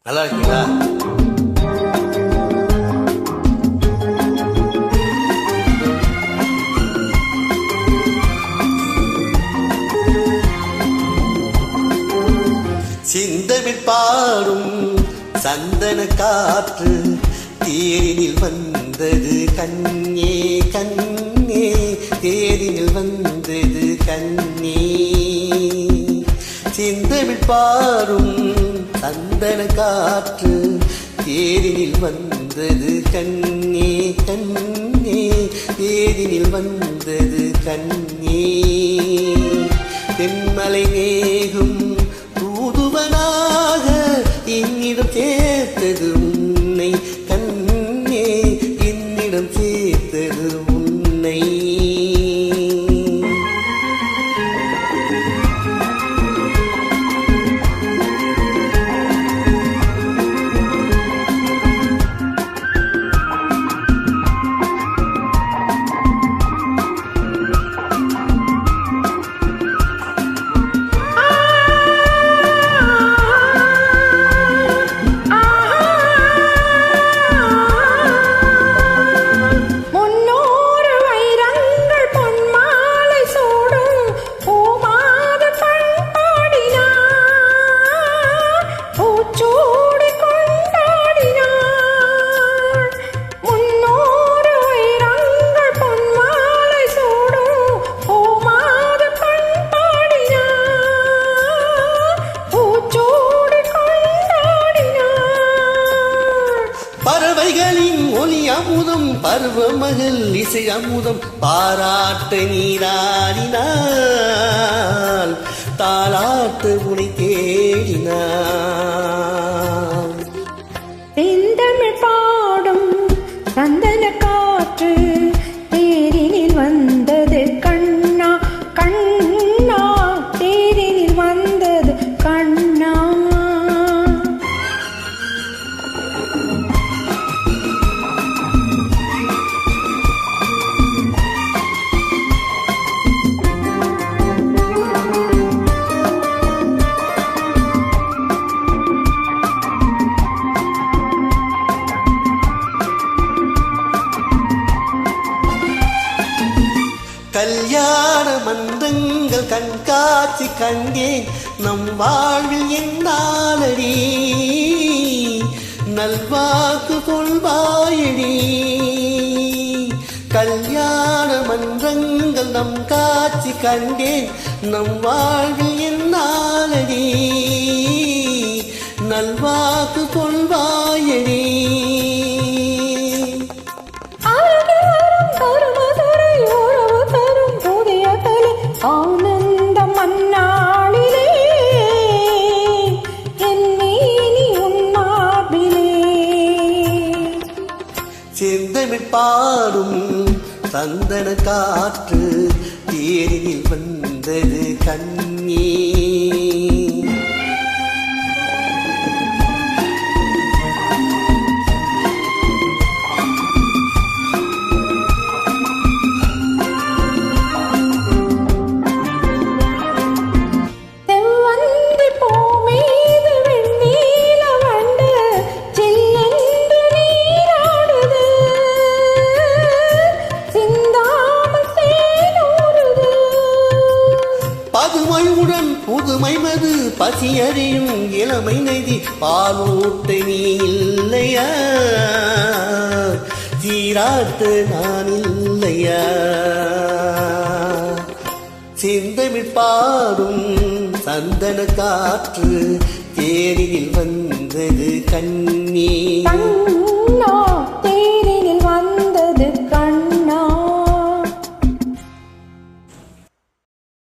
நல்லா இருக்கீங்களா? சிந்தமிழ் பாடும் சந்தன காற்று தேரினில் வந்தது கண்ணே கண்ணே, தேரினில் வந்தது கண்ணே. சிந்தமிழ் பாடும் சந்தன காற்று தேரினில் வந்தது கண்ணே கண்ணே, தேரினில் வந்தது கண்ணே. தென்மலை மேகும் தூதுவனாக என்னிடம் சேர்த்தது உன்னை கண்ணே, என்னிடம் சேர்த்தது உன்னை. பறவைகளின் ஒலி அமுதம், பருவமகள் இசை அமுதம், பாராட்ட நீராடினாள், தாளாட்டு உனை தேடினாள். செந்தமிழ் பாடும் சந்தன காற்று தேரினில் வந்தது கண்ணா கண்ணா, தேரினில் வந்தது கண்ணா. கல்யாண மன்றங்கள் கண்காட்சி கண்டேன், நம் வாழ்வில் என்னாலடி நல்வாக்கு கொள்வாயடி. கல்யாண மன்றங்கள் நம் காட்சி கண்டேன், நம் வாழ்வில் என்னாலடி நல்வாக்கு கொள்வாயடி. ஆனந்த மன்னாளிலே என்னை நீ உன்னாபிலே. செந்தமிழ் பாடும் சந்தன காற்று தேரினில் வந்தது கண்ணே. பதுமையுடன் புதுமை மது பசியறியும் இளமை நெதி, பாலூட்ட நீ இல்லையா, சீராட்டு நான் இல்லையா. செந்தமிழ் பாடும் சந்தன காற்று தேரினில் வந்தது கண்ணே.